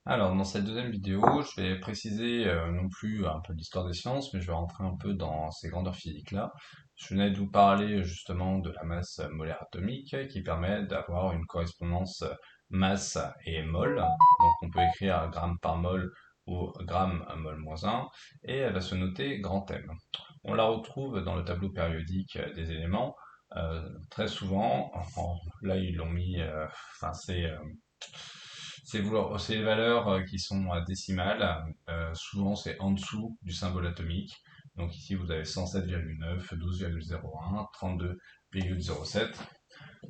Alors, dans cette deuxième vidéo, je vais préciser non plus un peu l'histoire des sciences, mais je vais rentrer un peu dans ces grandeurs physiques-là. Je venais de vous parler justement de la masse molaire atomique qui permet d'avoir une correspondance masse et mol. Donc, on peut écrire gramme par mol ou gramme mol moins 1, et elle va se noter grand M. On la retrouve dans le tableau périodique des éléments très souvent. Là, ils l'ont mis, enfin, c'est les valeurs qui sont décimales. Souvent, c'est en dessous du symbole atomique. Donc ici, vous avez 107,9, 12,01, 32,07.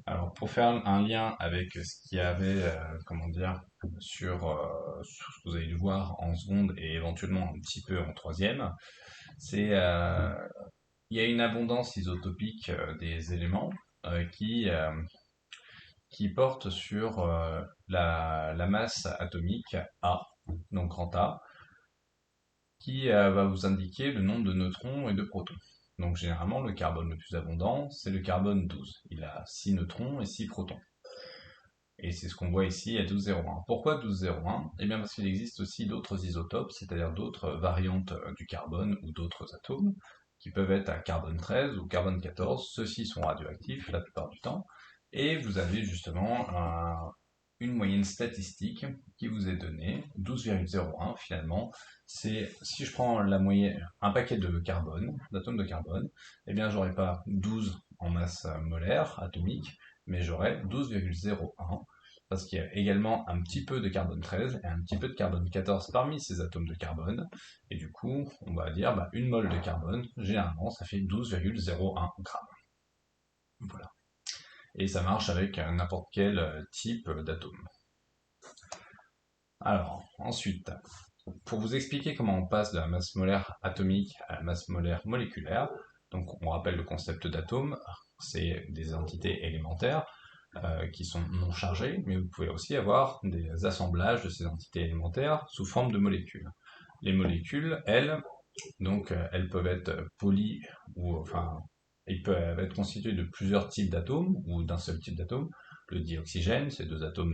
Alors, pour faire un lien avec ce qu'il y avait, comment dire, sur ce que vous allez voir en seconde et éventuellement un petit peu en troisième, c'est il y a une abondance isotopique des éléments qui porte sur la masse atomique A, donc grand A, qui va vous indiquer le nombre de neutrons et de protons. Donc généralement, le carbone le plus abondant, c'est le carbone 12. Il a 6 neutrons et 6 protons. Et c'est ce qu'on voit ici à 12,01. Pourquoi 12,01? Eh bien parce qu'il existe aussi d'autres isotopes, c'est-à-dire d'autres variantes du carbone ou d'autres atomes, qui peuvent être à carbone 13 ou carbone 14. Ceux-ci sont radioactifs la plupart du temps. Et vous avez justement une moyenne statistique qui vous est donnée, 12,01 finalement. C'est si je prends la moyenne, un paquet de carbone, d'atomes de carbone, eh bien j'aurai pas 12 en masse molaire atomique, mais j'aurai 12,01 parce qu'il y a également un petit peu de carbone 13 et un petit peu de carbone 14 parmi ces atomes de carbone. Et du coup, on va dire une mole de carbone, généralement, ça fait 12,01 grammes. Voilà. Et ça marche avec n'importe quel type d'atome. Alors, ensuite, pour vous expliquer comment on passe de la masse molaire atomique à la masse molaire moléculaire, donc on rappelle le concept d'atome, c'est des entités élémentaires qui sont non chargées, mais vous pouvez aussi avoir des assemblages de ces entités élémentaires sous forme de molécules. Les molécules, elles, donc elles peuvent être polies ou enfin ils peuvent être constitués de plusieurs types d'atomes ou d'un seul type d'atome. Le dioxygène, c'est deux atomes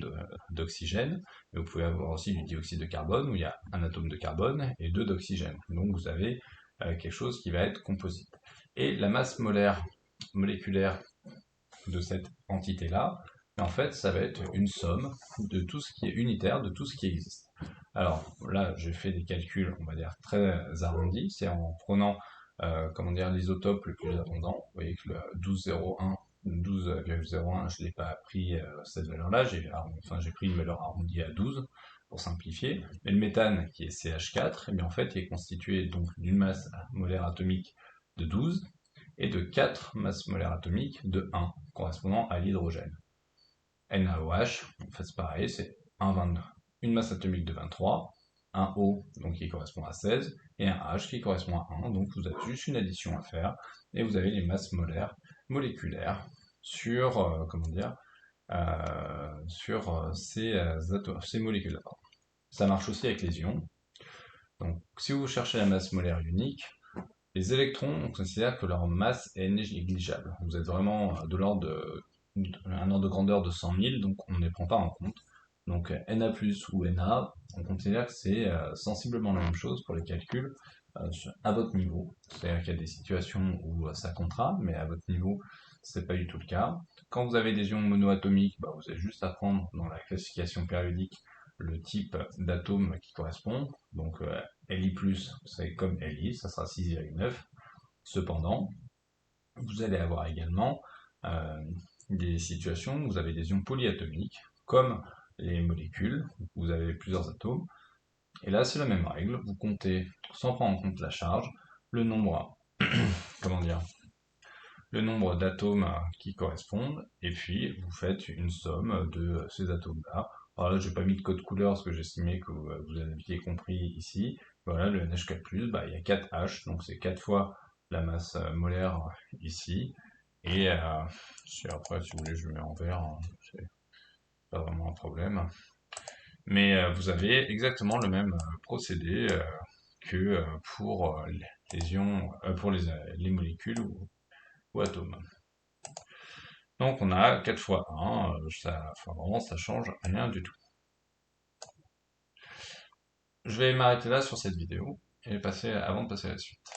d'oxygène, mais vous pouvez avoir aussi du dioxyde de carbone où il y a un atome de carbone et deux d'oxygène. Donc vous avez quelque chose qui va être composite. Et la masse molaire moléculaire de cette entité-là, en fait, ça va être une somme de tout ce qui est unitaire, de tout ce qui existe. Alors là, j'ai fait des calculs, on va dire, très arrondis, c'est en prenant, comment dire, l'isotope le plus abondant. Vous voyez que le 12,01, 12,01, je ne l'ai pas pris cette valeur-là, j'ai pris une valeur arrondie à 12 pour simplifier. Mais le méthane, qui est CH4, eh bien en fait, il est constitué donc d'une masse molaire atomique de 12 et de 4 masses molaires atomiques de 1, correspondant à l'hydrogène. NaOH, en fait c'est pareil, c'est une masse atomique de 23, un O donc qui correspond à 16, et un H qui correspond à 1, donc vous avez juste une addition à faire, et vous avez les masses molaires moléculaires sur, comment dire, sur ces molécules-là. Ça marche aussi avec les ions. Donc si vous cherchez la masse molaire unique, les électrons, on considère que leur masse est négligeable. Vous êtes vraiment de l'ordre un ordre de grandeur de 100 000, donc on ne les prend pas en compte. Donc Na+, ou Na, on considère que c'est sensiblement la même chose pour les calculs à votre niveau. C'est-à-dire qu'il y a des situations où ça comptera, mais à votre niveau, c'est pas du tout le cas. Quand vous avez des ions monoatomiques, vous avez juste à prendre dans la classification périodique le type d'atome qui correspond. Donc Li+, c'est comme Li, ça sera 6,9. Cependant, vous allez avoir également euh, des situations où vous avez des ions polyatomiques, comme les molécules, vous avez plusieurs atomes, et là c'est la même règle, vous comptez, sans prendre en compte la charge, le nombre, comment dire, le nombre d'atomes qui correspondent, et puis vous faites une somme de ces atomes-là. Alors là, j'ai pas mis de code couleur parce que j'estimais que vous aviez compris ici. Voilà, le NH4+, il y a 4 H, donc c'est 4 fois la masse molaire ici. Et si après, si vous voulez, je le mets en vert, hein, c'est pas vraiment un problème. Mais vous avez exactement le même procédé que pour les ions, pour les molécules ou atomes. Donc on a 4 fois 1, ça, enfin vraiment ça change rien du tout. je vais m'arrêter là sur cette vidéo, et avant de passer à la suite.